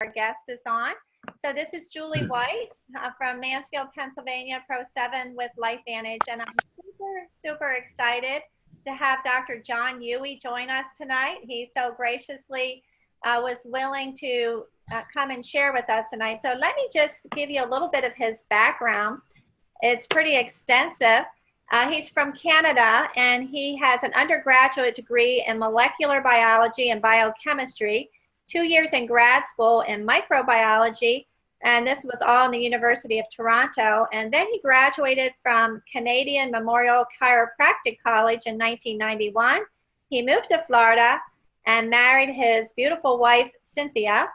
our guest is on. So this is Julie White from Mansfield, Pennsylvania, Pro 7 with LifeVantage, and I'm super excited to have Dr. John Huey join us tonight. He so graciously was willing to come and share with us tonight. So let me just give you a little bit of his background. It's pretty extensive. He's from Canada, and he has an undergraduate degree in molecular biology and biochemistry, 2 years in grad school in microbiology, and this was all in the University of Toronto. And then he graduated from Canadian Memorial Chiropractic College in 1991. He moved to Florida and married his beautiful wife, Cynthia.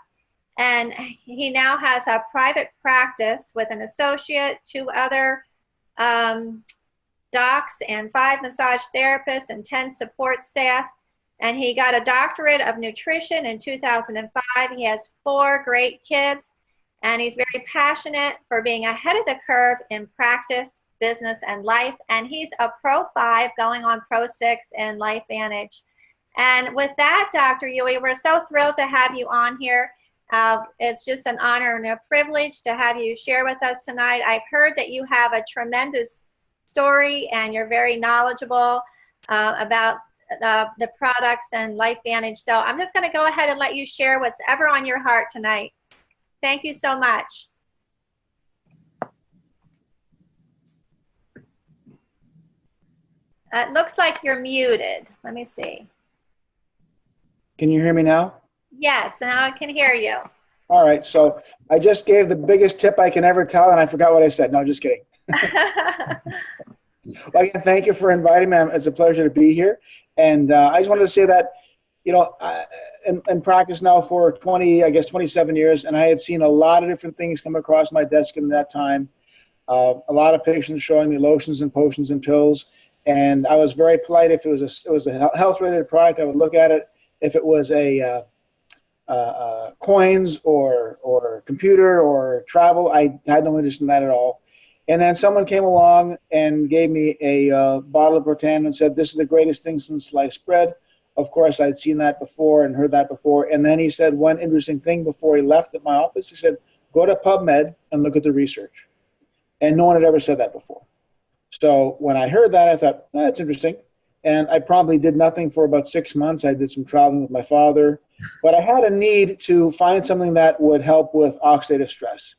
And he now has a private practice with an associate, 2 other docs, and 5 massage therapists and 10 support staff. And he got a doctorate of nutrition in 2005. He has 4 great kids, and he's very passionate for being ahead of the curve in practice, business, and life. And he's a Pro 5 going on Pro 6 in LifeVantage. And with that, Dr. Huey, we're so thrilled to have you on here. It's just an honor and a privilege to have you share with us tonight. I've heard that you have a tremendous story, and you're very knowledgeable about the products and LifeVantage. So I'm just going to go ahead and let you share what's ever on your heart tonight. Thank you so much. It looks like you're muted. Let me see. Can you hear me now? Yes, now I can hear you. All right, so I just gave the biggest tip I can ever tell, and I forgot what I said. No, just kidding. Well, again, thank you for inviting me. It's a pleasure to be here. And I just wanted to say that, you know, in practice now for 27 years, and I had seen a lot of different things come across my desk in that time. A lot of patients showing me lotions and potions and pills, and I was very polite. If it was a health-related product, I would look at it. If it was a coins or computer or travel, I had no interest in that at all. And then someone came along and gave me a bottle of Protan and said, "This is the greatest thing since sliced bread." Of course, I'd seen that before and heard that before. And then he said one interesting thing before he left at my office. He said, "Go to PubMed and look at the research." And no one had ever said that before. So when I heard that, I thought, oh, that's interesting. And I probably did nothing for about 6 months. I did some traveling with my father. But I had a need to find something that would help with oxidative stress.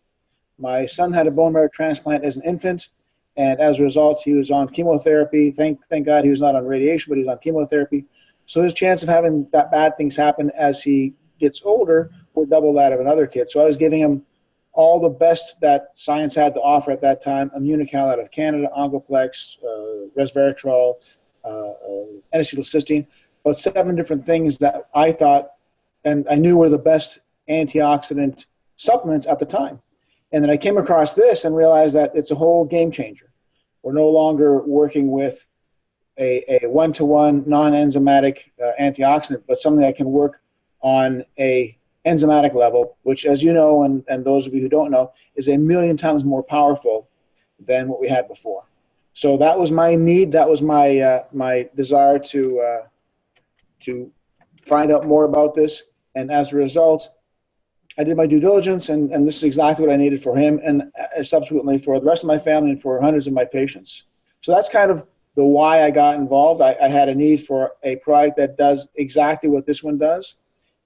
My son had a bone marrow transplant as an infant, and as a result, he was on chemotherapy. Thank God he was not on radiation, but he was on chemotherapy. So his chance of having bad things happen as he gets older were double that of another kid. So I was giving him all the best that science had to offer at that time: Immunical out of Canada, Oncoplex, resveratrol, N-acetylcysteine, about 7 different things that I thought and I knew were the best antioxidant supplements at the time. And then I came across this and realized that it's a whole game changer. We're no longer working with a one-to-one non-enzymatic antioxidant, but something that can work on a enzymatic level, which, as you know, and those of you who don't know, is a million times more powerful than what we had before. So that was my need. That was my my desire to find out more about this. And as a result, I did my due diligence, and this is exactly what I needed for him, and subsequently for the rest of my family and for hundreds of my patients. So that's kind of the why I got involved. I had a need for a product that does exactly what this one does,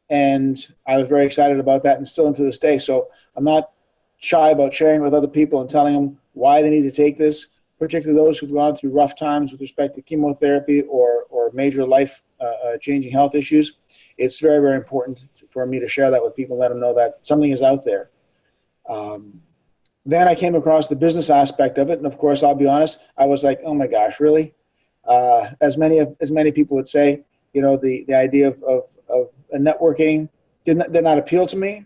and I was very excited about that, and still to this day. So I'm not shy about sharing with other people and telling them why they need to take this, particularly those who've gone through rough times with respect to chemotherapy or major life changing health issues. It's very, very important for me to share that with people and let them know that something is out there. Then I came across the business aspect of it, and of course, I'll be honest, I was like, oh my gosh, really? As many people would say, you know, the idea of networking did not appeal to me.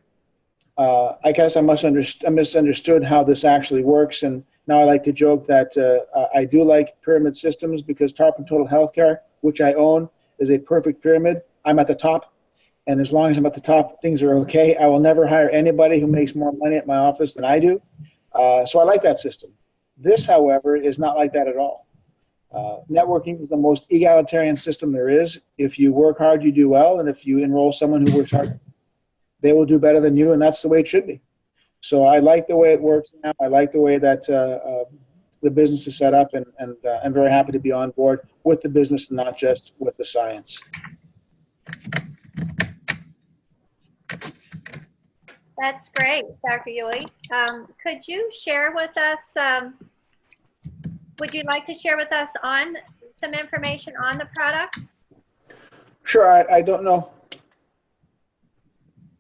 I guess I misunderstood how this actually works, and now I like to joke that I do like pyramid systems, because Tarpon Total Healthcare, which I own, is a perfect pyramid. I'm at the top, and as long as I'm at the top, things are okay. I will never hire anybody who makes more money at my office than I do. So I like that system. This, however, is not like that at all. Networking is the most egalitarian system there is. If you work hard, you do well, and if you enroll someone who works hard, they will do better than you, and that's the way it should be. So I like the way it works now. I like the way that the business is set up, and I'm very happy to be on board with the business and not just with the science. That's great, Dr. Yui. Could you share with us, would you like to share with us on some information on the products? Sure, I don't know.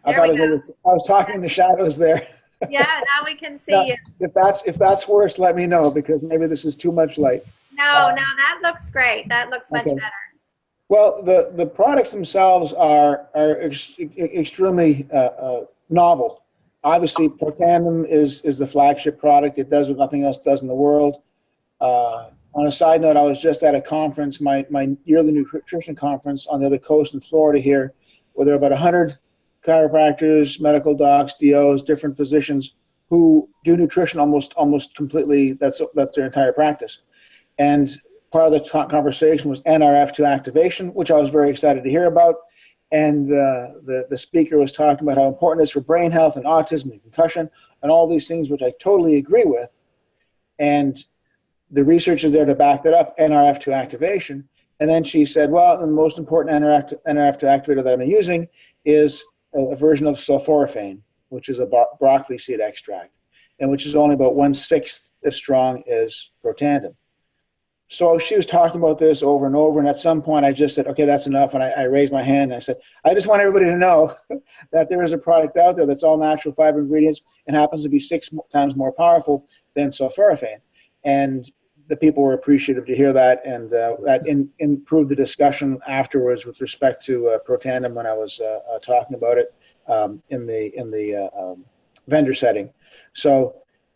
I was talking in the shadows there. Yeah, now we can see now, you. If that's worse, let me know, because maybe this is too much light. No, that looks great. That looks much better. Well, the products themselves are extremely novel. Obviously, Protandim is the flagship product. It does what nothing else does in the world. On a side note, I was just at a conference, my yearly nutrition conference on the other coast in Florida here, where there are about 100 chiropractors, medical docs, DOs, different physicians who do nutrition almost completely. That's their entire practice. And part of the conversation was NRF2 activation, which I was very excited to hear about. And the speaker was talking about how important it is for brain health and autism and concussion and all these things, which I totally agree with. And the research is there to back that up, NRF2 activation. And then she said, well, the most important NRF2 activator that I'm using is a version of sulforaphane, which is a broccoli seed extract, and which is only about 1/6 as strong as Protandim. So she was talking about this over and over, and at some point I just said, okay, that's enough, and I raised my hand and I said, I just want everybody to know that there is a product out there that's all natural fiber ingredients and happens to be 6 times more powerful than sulforaphane. And the people were appreciative to hear that, and that improved the discussion afterwards with respect to Protandim when I was talking about it in the vendor setting. So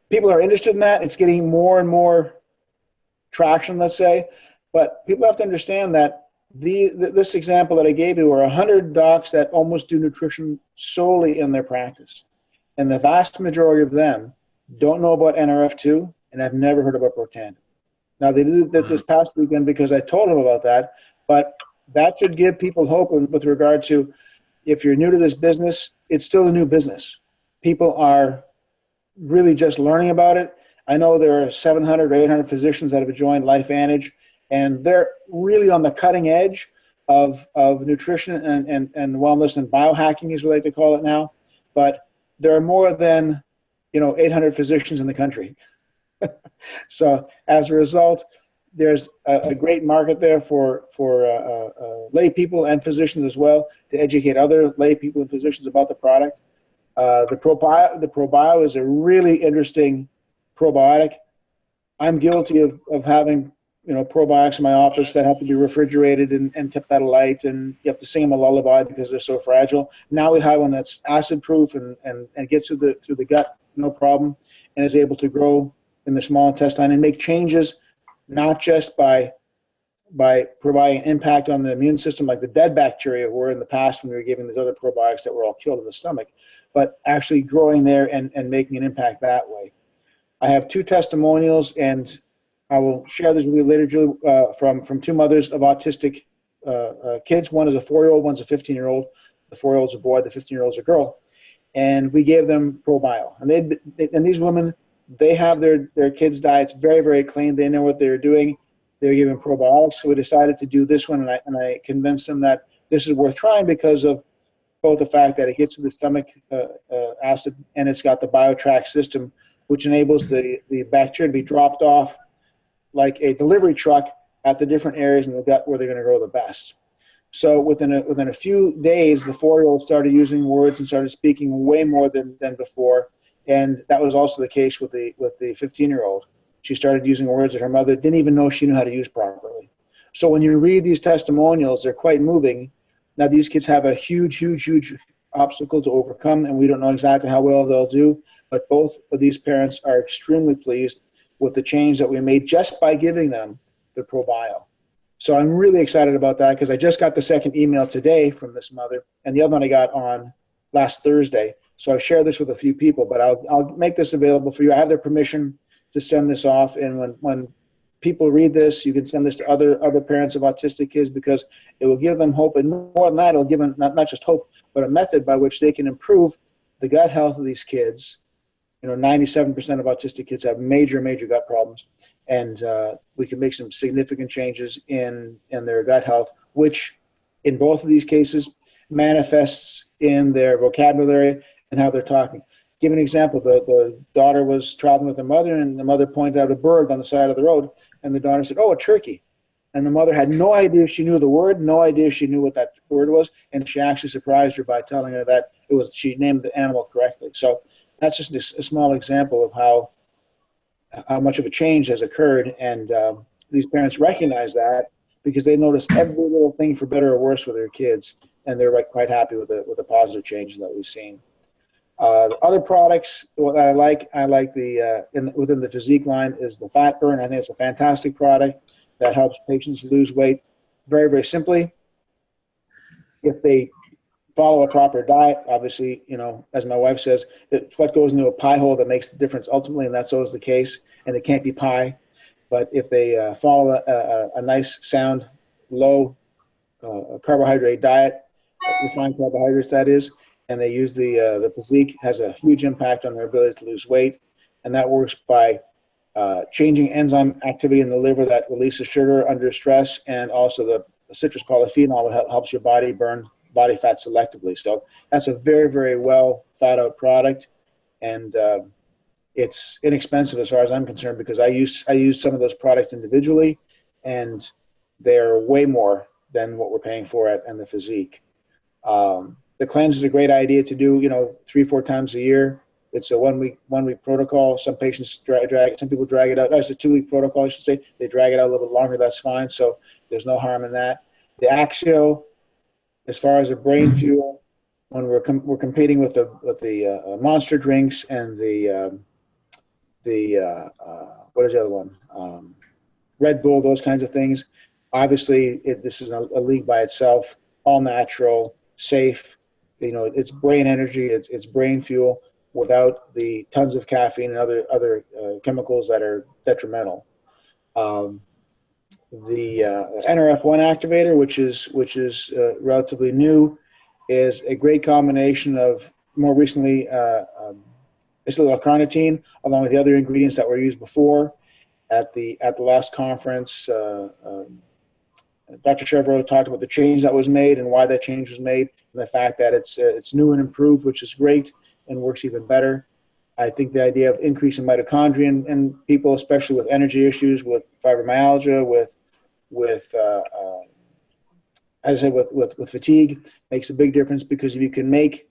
people are interested in that. It's getting more and more traction, let's say, but people have to understand that this example that I gave you are 100 docs that almost do nutrition solely in their practice, and the vast majority of them don't know about NRF2 and have never heard about Protandim. Now, they did that this past weekend because I told them about that, but that should give people hope with regard to, if you're new to this business, it's still a new business. People are really just learning about it. I know there are 700 or 800 physicians that have joined LifeVantage, and they're really on the cutting edge of nutrition and wellness and biohacking, as we like to call it now. But there are more than 800 physicians in the country. So as a result, there's a great market there for lay people and physicians as well, to educate other lay people and physicians about the product. The ProBio is a really interesting probiotic. I'm guilty of having probiotics in my office that have to be refrigerated and kept out of light, and you have to sing them a lullaby because they're so fragile. Now we have one that's acid proof and gets through the gut no problem, and is able to grow in the small intestine and make changes, not just by providing impact on the immune system like the dead bacteria were in the past when we were giving these other probiotics that were all killed in the stomach, but actually growing there and making an impact that way. I have 2 testimonials, and I will share this with you later, Julie, from 2 mothers of autistic kids. One is a 4-year-old, one's a 15-year-old. The 4-year-old's a boy, the 15-year-old's a girl. And we gave them ProBio. And these women, they have their kids' diets very, very clean. They know what they're doing. They're given probiotics. So we decided to do this one, and I convinced them that this is worth trying because of both the fact that it gets to the stomach acid, and it's got the BioTrack system, which enables the bacteria to be dropped off like a delivery truck at the different areas in the gut where they're going to grow the best. So within a few days, the 4-year-old started using words and started speaking way more than before. And that was also the case with the 15-year-old. She started using words that her mother didn't even know she knew how to use properly. So when you read these testimonials, they're quite moving. Now, these kids have a huge, huge, huge obstacle to overcome, and we don't know exactly how well they'll do. But both of these parents are extremely pleased with the change that we made just by giving them the ProBio. So I'm really excited about that, because I just got the second email today from this mother, and the other one I got on last Thursday. So I've shared this with a few people, but I'll make this available for you. I have their permission to send this off, and when people read this, you can send this to other parents of autistic kids, because it will give them hope, and more than that, it'll give them not just hope, but a method by which they can improve the gut health of these kids. 97% of autistic kids have major, major gut problems, and we can make some significant changes in their gut health, which in both of these cases manifests in their vocabulary and how they're talking. Give an example. The daughter was traveling with her mother, and the mother pointed out a bird on the side of the road, and the daughter said, "Oh, a turkey." And the mother had no idea she knew the word, no idea she knew what that word was, and she actually surprised her by telling her that she named the animal correctly. So that's just a small example of how much of a change has occurred, and these parents recognize that because they notice every little thing for better or worse with their kids, and they're quite happy with the positive changes that we've seen. The other products what I like within the physique line is the fat burn. I think it's a fantastic product that helps patients lose weight very, very simply. If they follow a proper diet, obviously, as my wife says, it's what goes into a pie hole that makes the difference ultimately, and that's always the case, and it can't be pie. But if they follow a nice, sound, low carbohydrate diet, refined carbohydrates that is, and they use the physique, has a huge impact on their ability to lose weight, and that works by changing enzyme activity in the liver that releases sugar under stress, and also the citrus polyphenol helps your body burn body fat selectively. So that's a very, very well thought out product, and it's inexpensive as far as I'm concerned because I use some of those products individually, and they're way more than what we're paying for in the physique. The cleanse is a great idea to do, 3-4 times a year. It's a one-week protocol. Some patients some people drag it out. No, it's a 2-week protocol, I should say. They drag it out a little bit longer. That's fine. So there's no harm in that. The Axio, as far as a brain fuel, when we're competing with the monster drinks and the what is the other one? Red Bull, those kinds of things. Obviously, this is a league by itself. All natural, safe. It's brain energy. It's brain fuel without the tons of caffeine and other chemicals that are detrimental. The NRF1 activator, which is relatively new, is a great combination of more recently acetylcarnitine along with the other ingredients that were used before. At the last conference, Dr. Chevreau talked about the change that was made and why that change was made, and the fact that it's new and improved, which is great and works even better. I think the idea of increasing mitochondria in people, especially with energy issues, with fibromyalgia, as I said, with fatigue, makes a big difference, because if you can make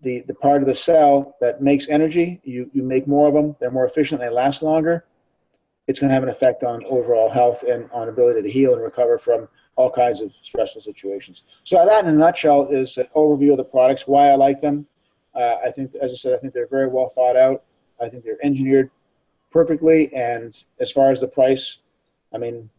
the part of the cell that makes energy, you make more of them, they're more efficient, they last longer, it's going to have an effect on overall health and on ability to heal and recover from all kinds of stressful situations. So that, in a nutshell, is an overview of the products, why I like them. I think, as I said, I think they're very well thought out. I think they're engineered perfectly. And as far as the price, I mean,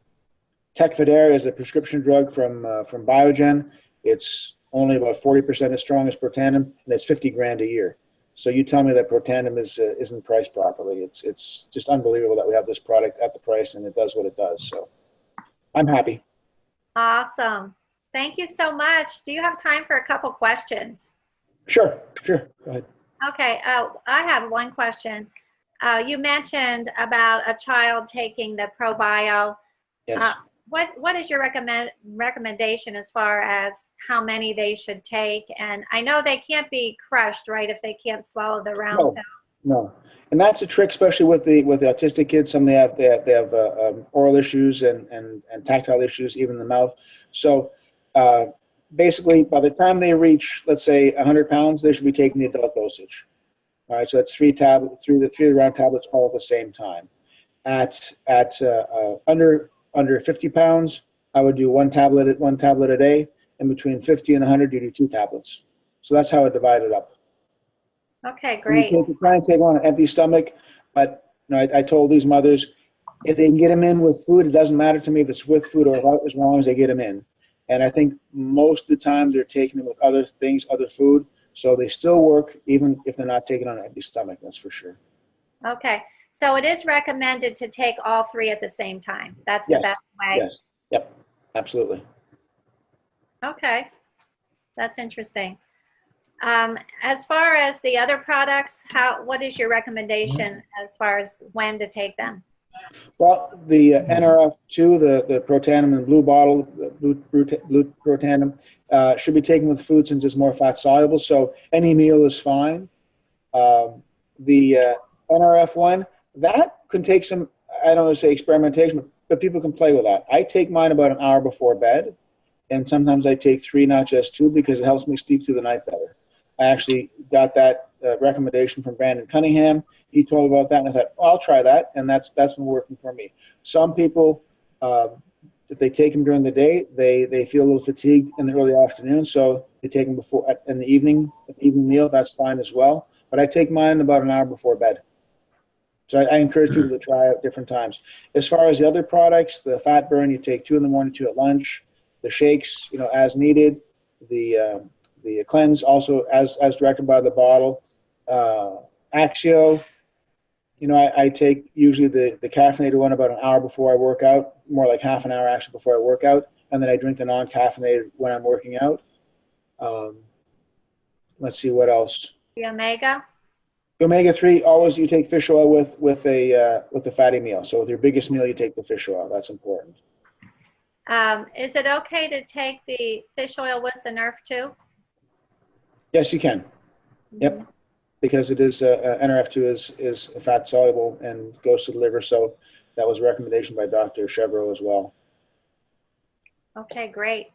Tecfidera is a prescription drug from Biogen. It's only about 40% as strong as Protandim, and it's $50,000 a year. So you tell me that Protandim isn't priced properly. It's just unbelievable that we have this product at the price and it does what it does. So I'm happy. Awesome. Thank you so much. Do you have time for a couple questions? Sure. Go ahead. Okay. I have one question. You mentioned about a child taking the ProBio. Yes. What is your recommendation as far as how many they should take? And I know they can't be crushed, right, if they can't swallow the round pill. No. And that's a trick, especially with the autistic kids. Some they have oral issues and tactile issues, even in the mouth. So basically, by the time they reach, let's say, 100 pounds, they should be taking the adult dosage. All right, so that's three round tablets all at the same time. At under 50 pounds, I would do one tablet a day, and between 50 and 100, you do 2 tablets. So that's how I divide it up. Okay, great. You try and take on an empty stomach, but I told these mothers, if they can get them in with food, it doesn't matter to me if it's with food or without, as long as they get them in. And I think most of the time they're taking them with other things, other food, so they still work even if they're not taking on an empty stomach, that's for sure. Okay. So it is recommended to take all 3 at the same time. That's the best way. Yes. Yep. Absolutely. Okay. That's interesting. As far as the other products, what is your recommendation as far as when to take them? Well, the NRF2, the Protandim in blue bottle, the blue Protandim, should be taken with food since it's more fat soluble, so any meal is fine. The NRF1, that can take some, I don't want to say experimentation, but people can play with that. I take mine about an hour before bed, and sometimes I take 3, not just 2, because it helps me sleep through the night better. I actually got that recommendation from Brandon Cunningham. He told me about that, and I thought, well, I'll try that, and that's been working for me. Some people, if they take them during the day, they feel a little fatigued in the early afternoon, so they take them before in the evening meal. That's fine as well. But I take mine about an hour before bed. So I encourage people to try out different times. As far as the other products, the fat burn, you take 2 in the morning, 2 at lunch. The shakes, as needed. The cleanse also as directed by the bottle. Axio, I take usually the caffeinated one about an hour before I work out, more like half an hour actually before I work out, and then I drink the non-caffeinated when I'm working out. Let's see what else. The omega. The omega-3, always you take fish oil with a fatty meal. So with your biggest meal, you take the fish oil. That's important. Is it okay to take the fish oil with the Nerf too? Yes, you can. Yep, because it is NRF2 is fat soluble and goes to the liver. So that was a recommendation by Dr. Chevreau as well. Okay, great.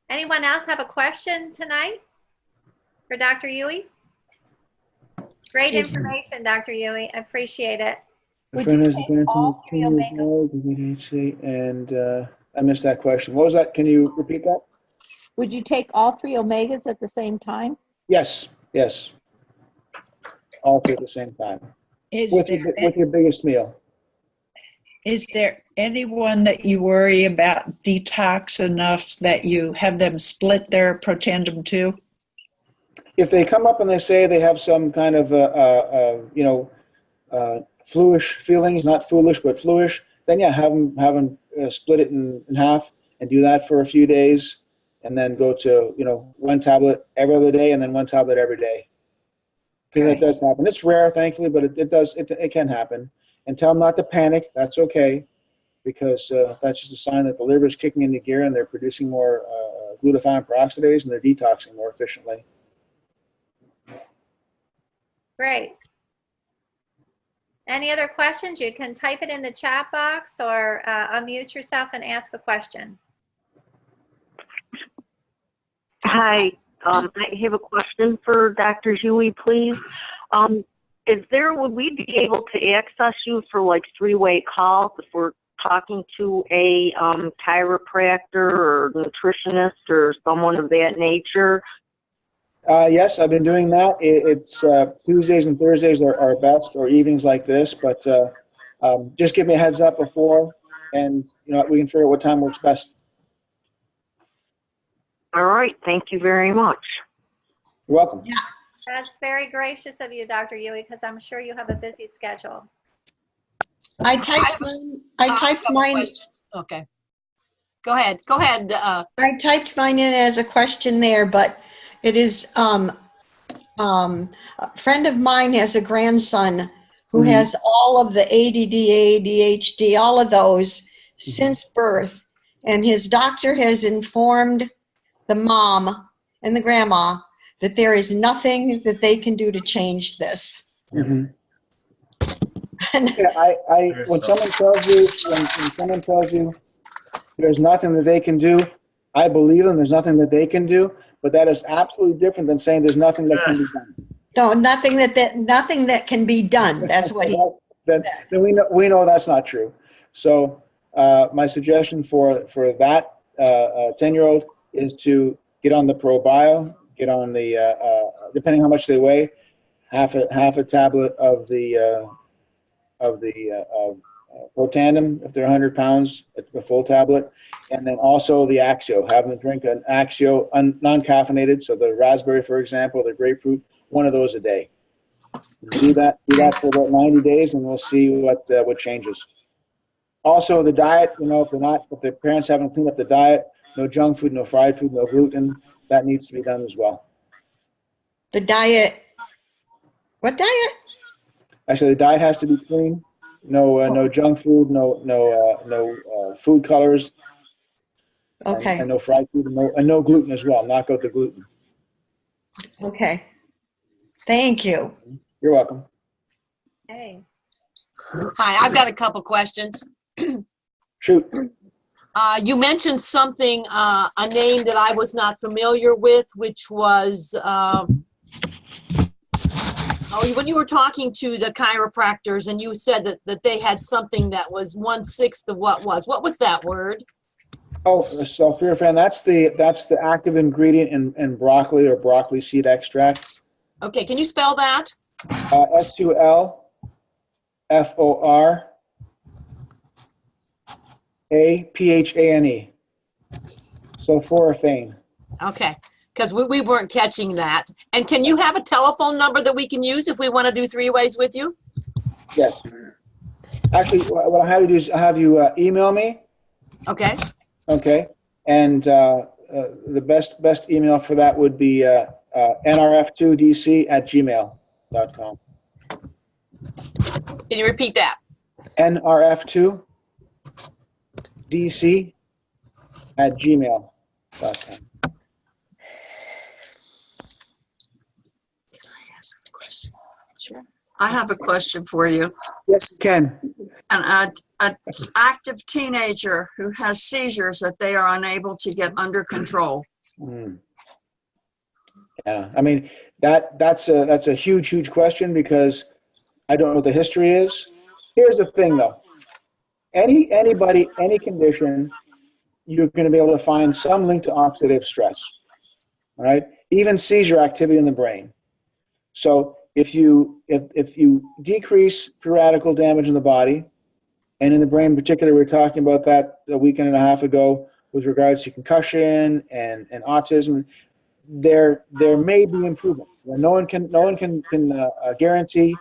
Anyone else have a question tonight for Dr. Yui? Great information, Dr. Yui. I appreciate it. Would you take all 3 omegas? And I missed that question. What was that? Can you repeat that? Would you take all 3 omegas at the same time? Yes. All 3 at the same time. With your biggest meal. Is there anyone that you worry about detox enough that you have them split their Protandim too? If they come up and they say they have some kind of fluish feelings, not foolish but fluish, then yeah, have them split it in half and do that for a few days, and then go to 1 tablet every other day and then 1 tablet every day. Because that does happen. It's rare, thankfully, but it can happen. And tell them not to panic. That's okay, because that's just a sign that the liver is kicking into gear and they're producing more glutathione peroxidase and they're detoxing more efficiently. Great. Any other questions? You can type it in the chat box or unmute yourself and ask a question. Hi, I have a question for Dr. Yui, please. Would we be able to access you for like 3-way calls if we're talking to a chiropractor or nutritionist or someone of that nature? Yes, I've been doing that. It's Tuesdays and Thursdays are best, or evenings like this. But just give me a heads up before, and we can figure out what time works best. All right. Thank you very much. You're welcome. Yeah, that's very gracious of you, Dr. Yui, because I'm sure you have a busy schedule. I typed mine. Okay. Go ahead. I typed mine in as a question there, but it is a friend of mine has a grandson who has all of the ADD, ADHD, all of those since birth, and his doctor has informed the mom and the grandma that there is nothing that they can do to change this. Yeah, when someone tells you there's nothing that they can do, I believe them. There's nothing that they can do, but that is absolutely different than saying there's nothing that can be done. No, nothing that can be done. That's what he. Then we know that's not true. So my suggestion for that 10-year-old is to get on the ProBio, get on the depending how much they weigh, half a tablet of the Protandim if they're 100 pounds, a full tablet, and then also the Axio. Have them drink an Axio non-caffeinated, so the raspberry, for example, the grapefruit, one of those a day. Do that for about 90 days, and we'll see what changes. Also, the diet. If the parents haven't cleaned up the diet, no junk food, no fried food, no gluten. That needs to be done as well. The diet, what diet? I said the diet has to be clean. No junk food, no food colors, Okay, and no fried food, and no gluten as well. Knock out the gluten. okay. Thank you. You're welcome. Hey. Hi, I've got a couple questions. Shoot. You mentioned something, a name that I was not familiar with, which was, when you were talking to the chiropractors and you said that they had something that was 1/6 of what was that word? Oh, sulforaphane. That's the active ingredient in broccoli or broccoli seed extract. Okay, can you spell that? SULFORAPHANE. Sulforaphane. Okay, because we weren't catching that. And can you have a telephone number that we can use if we want to do 3-ways with you? Yes. Actually, what I'll have you do is I'll have you email me. Okay. Okay. And the best email for that would be nrf2dc@gmail.com. Can you repeat that? nrf2dc@gmail.com. I have a question for you. Yes, you can. An active teenager who has seizures that they are unable to get under control. Yeah, I mean that's a huge question because I don't know what the history is. Here's the thing though. Anybody, any condition, you're going to be able to find some link to oxidative stress. All right? Even seizure activity in the brain. So if you decrease free radical damage in the body, and in the brain in particular, we were talking about that a week and a half ago with regards to concussion and autism, there may be improvement. No one can guarantee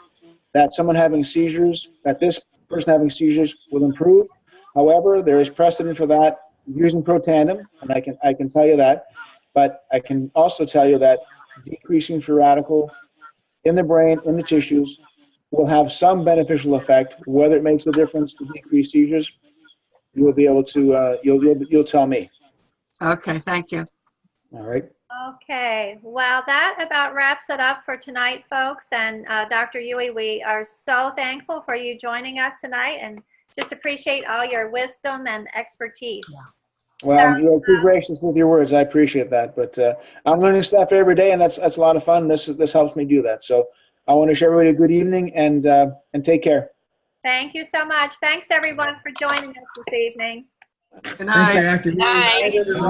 that someone having seizures, that this person having seizures will improve. However, there is precedent for that using Protandim, and I can tell you that. But I can also tell you that decreasing free radical in the brain, in the tissues, will have some beneficial effect. Whether it makes a difference to decrease seizures, you will be able to. You'll tell me. Okay, thank you. All right. Okay, well, that about wraps it up for tonight, folks. And Dr. Yui, we are so thankful for you joining us tonight and just appreciate all your wisdom and expertise. Well, you're too gracious with your words. I appreciate that. But I'm learning stuff every day, and that's a lot of fun. This helps me do that. So I want to wish everybody a good evening and take care. Thank you so much. Thanks, everyone, for joining us this evening. Good night. Thank you, Dr. Night. Thank you, everyone.